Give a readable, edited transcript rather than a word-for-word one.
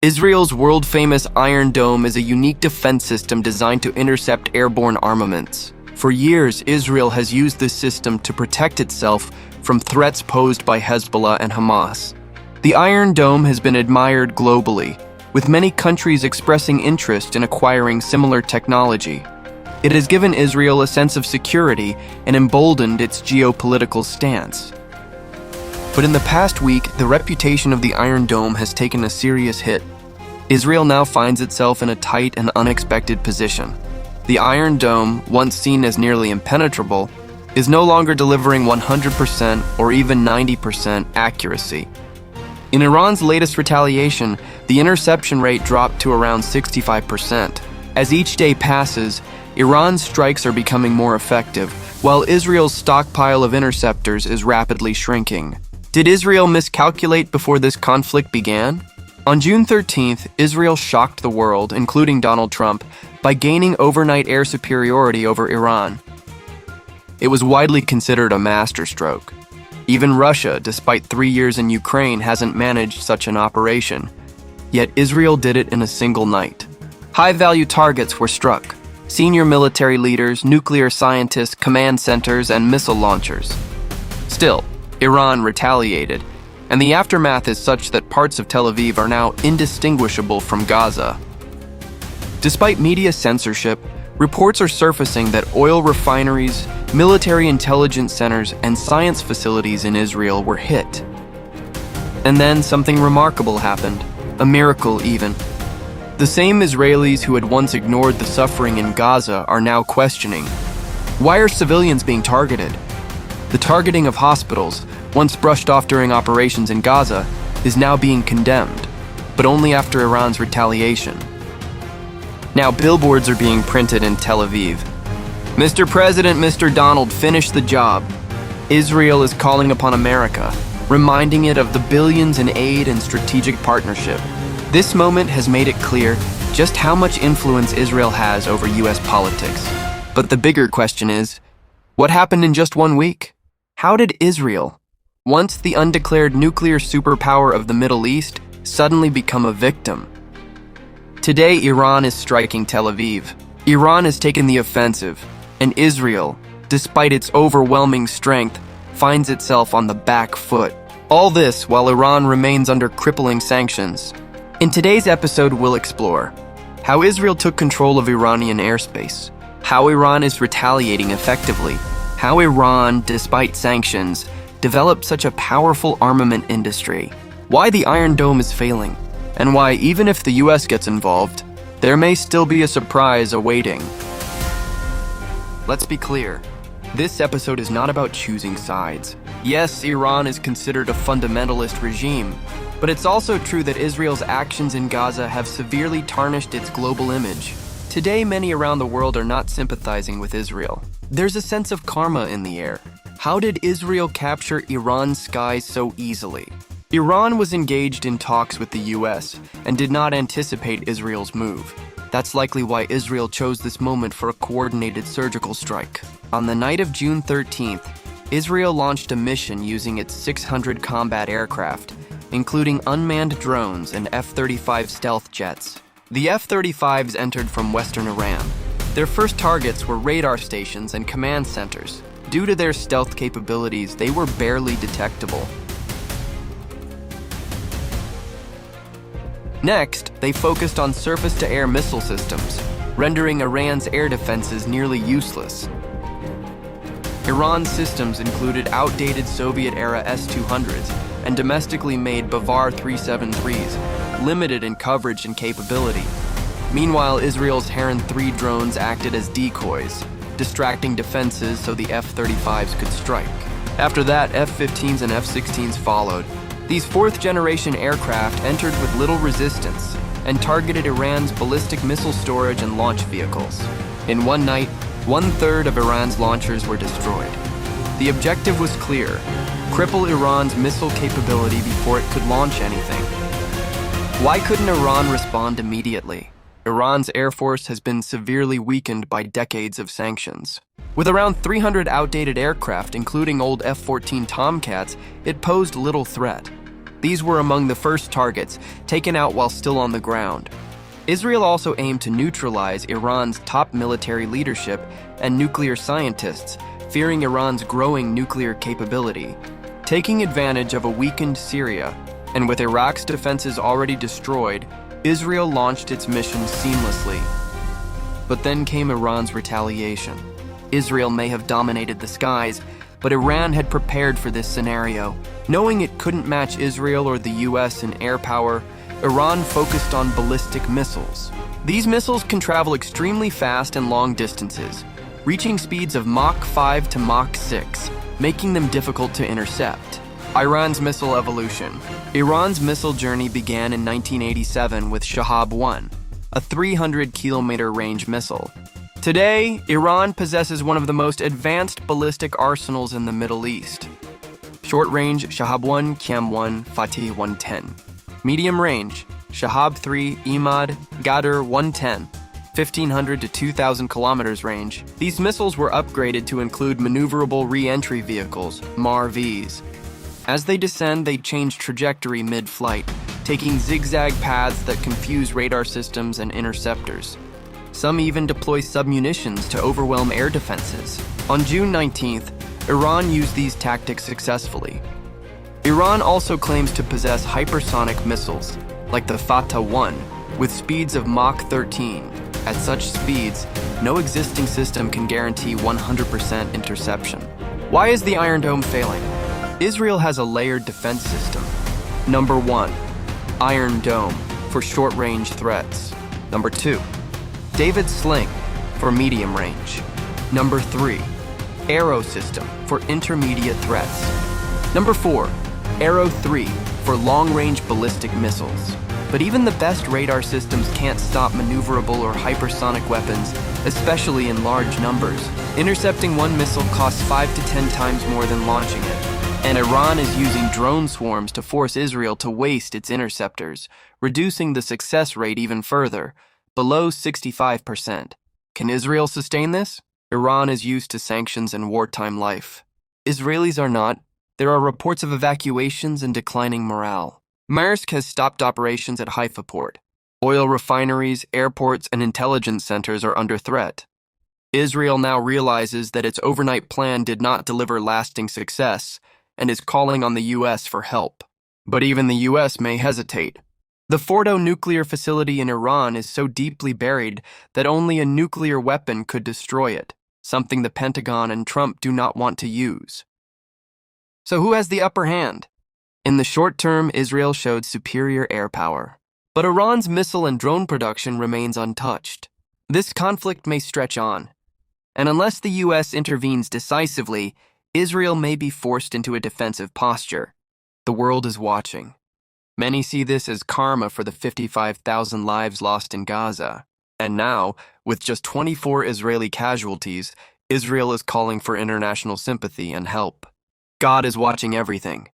Israel's world-famous Iron Dome is a unique defense system designed to intercept airborne armaments. For years, Israel has used this system to protect itself from threats posed by Hezbollah and Hamas. The Iron Dome has been admired globally, with many countries expressing interest in acquiring similar technology. It has given Israel a sense of security and emboldened its geopolitical stance. But in the past week, the reputation of the Iron Dome has taken a serious hit. Israel now finds itself in a tight and unexpected position. The Iron Dome, once seen as nearly impenetrable, is no longer delivering 100% or even 90% accuracy. In Iran's latest retaliation, the interception rate dropped to around 65%. As each day passes, Iran's strikes are becoming more effective, while Israel's stockpile of interceptors is rapidly shrinking. Did Israel miscalculate before this conflict began? On June 13th, Israel shocked the world, including Donald Trump, by gaining overnight air superiority over Iran. It was widely considered a masterstroke. Even Russia, despite 3 years in Ukraine, hasn't managed such an operation. Yet Israel did it in a single night. High-value targets were struck: senior military leaders, nuclear scientists, command centers, and missile launchers. Still, Iran retaliated, and the aftermath is such that parts of Tel Aviv are now indistinguishable from Gaza. Despite media censorship, reports are surfacing that oil refineries, military intelligence centers, and science facilities in Israel were hit. And then something remarkable happened, a miracle even. The same Israelis who had once ignored the suffering in Gaza are now questioning, why are civilians being targeted? The targeting of hospitals, once brushed off during operations in Gaza, is now being condemned, but only after Iran's retaliation. Now billboards are being printed in Tel Aviv. Mr. President, Mr. Donald, finish the job. Israel is calling upon America, reminding it of the billions in aid and strategic partnership. This moment has made it clear just how much influence Israel has over U.S. politics. But the bigger question is, what happened in just 1 week? How did Israel, once the undeclared nuclear superpower of the Middle East, suddenly become a victim? Today, Iran is striking Tel Aviv. Iran has taken the offensive, and Israel, despite its overwhelming strength, finds itself on the back foot. All this while Iran remains under crippling sanctions. In today's episode, we'll explore how Israel took control of Iranian airspace, how Iran is retaliating effectively, how Iran, despite sanctions, developed such a powerful armament industry, why the Iron Dome is failing, and why even if the US gets involved, there may still be a surprise awaiting. Let's be clear, this episode is not about choosing sides. Yes, Iran is considered a fundamentalist regime, but it's also true that Israel's actions in Gaza have severely tarnished its global image. Today, many around the world are not sympathizing with Israel. There's a sense of karma in the air. How did Israel capture Iran's skies so easily? Iran was engaged in talks with the US and did not anticipate Israel's move. That's likely why Israel chose this moment for a coordinated surgical strike. On the night of June 13th, Israel launched a mission using its 600 combat aircraft, including unmanned drones and F-35 stealth jets. The F-35s entered from western Iran. Their first targets were radar stations and command centers. Due to their stealth capabilities, they were barely detectable. Next, they focused on surface-to-air missile systems, rendering Iran's air defenses nearly useless. Iran's systems included outdated Soviet-era S-200s and domestically made Bavar 373s, limited in coverage and capability. Meanwhile, Israel's Heron 3 drones acted as decoys, distracting defenses so the F-35s could strike. After that, F-15s and F-16s followed. These fourth-generation aircraft entered with little resistance and targeted Iran's ballistic missile storage and launch vehicles. In one night, 1/3 of Iran's launchers were destroyed. The objective was clear: cripple Iran's missile capability before it could launch anything. Why couldn't Iran respond immediately? Iran's air force has been severely weakened by decades of sanctions. With around 300 outdated aircraft, including old F-14 Tomcats, it posed little threat. These were among the first targets, taken out while still on the ground. Israel also aimed to neutralize Iran's top military leadership and nuclear scientists, fearing Iran's growing nuclear capability. Taking advantage of a weakened Syria, and with Iraq's defenses already destroyed, Israel launched its mission seamlessly. But then came Iran's retaliation. Israel may have dominated the skies, but Iran had prepared for this scenario. Knowing it couldn't match Israel or the US in air power, Iran focused on ballistic missiles. These missiles can travel extremely fast and long distances, reaching speeds of Mach 5 to Mach 6, making them difficult to intercept. Iran's missile evolution. Iran's missile journey began in 1987 with Shahab-1, a 300-kilometer range missile. Today, Iran possesses one of the most advanced ballistic arsenals in the Middle East. Short-range Shahab-1, Qam-1, Fatih-110. Medium-range Shahab-3, Imad, Ghadr 110, 1,500 to 2,000 kilometers range. These missiles were upgraded to include maneuverable re-entry vehicles, MAR-Vs. As they descend, they change trajectory mid-flight, taking zigzag paths that confuse radar systems and interceptors. Some even deploy submunitions to overwhelm air defenses. On June 19th, Iran used these tactics successfully. Iran also claims to possess hypersonic missiles, like the Fatah-1, with speeds of Mach 13. At such speeds, no existing system can guarantee 100% interception. Why is the Iron Dome failing? Israel has a layered defense system. Number 1, Iron Dome for short-range threats. Number 2, David Sling for medium range. Number 3, Arrow system for intermediate threats. Number 4, Arrow 3 for long-range ballistic missiles. But even the best radar systems can't stop maneuverable or hypersonic weapons, especially in large numbers. Intercepting one missile costs 5 to 10 times more than launching it. And Iran is using drone swarms to force Israel to waste its interceptors, reducing the success rate even further, below 65%. Can Israel sustain this? Iran is used to sanctions and wartime life. Israelis are not. There are reports of evacuations and declining morale. Maersk has stopped operations at Haifa port. Oil refineries, airports, and intelligence centers are under threat. Israel now realizes that its overnight plan did not deliver lasting success and is calling on the U.S. for help. But even the U.S. may hesitate. The Fordo nuclear facility in Iran is so deeply buried that only a nuclear weapon could destroy it, something the Pentagon and Trump do not want to use. So who has the upper hand? In the short term, Israel showed superior air power. But Iran's missile and drone production remains untouched. This conflict may stretch on. And unless the U.S. intervenes decisively, Israel may be forced into a defensive posture. The world is watching. Many see this as karma for the 55,000 lives lost in Gaza. And now, with just 24 Israeli casualties, Israel is calling for international sympathy and help. God is watching everything.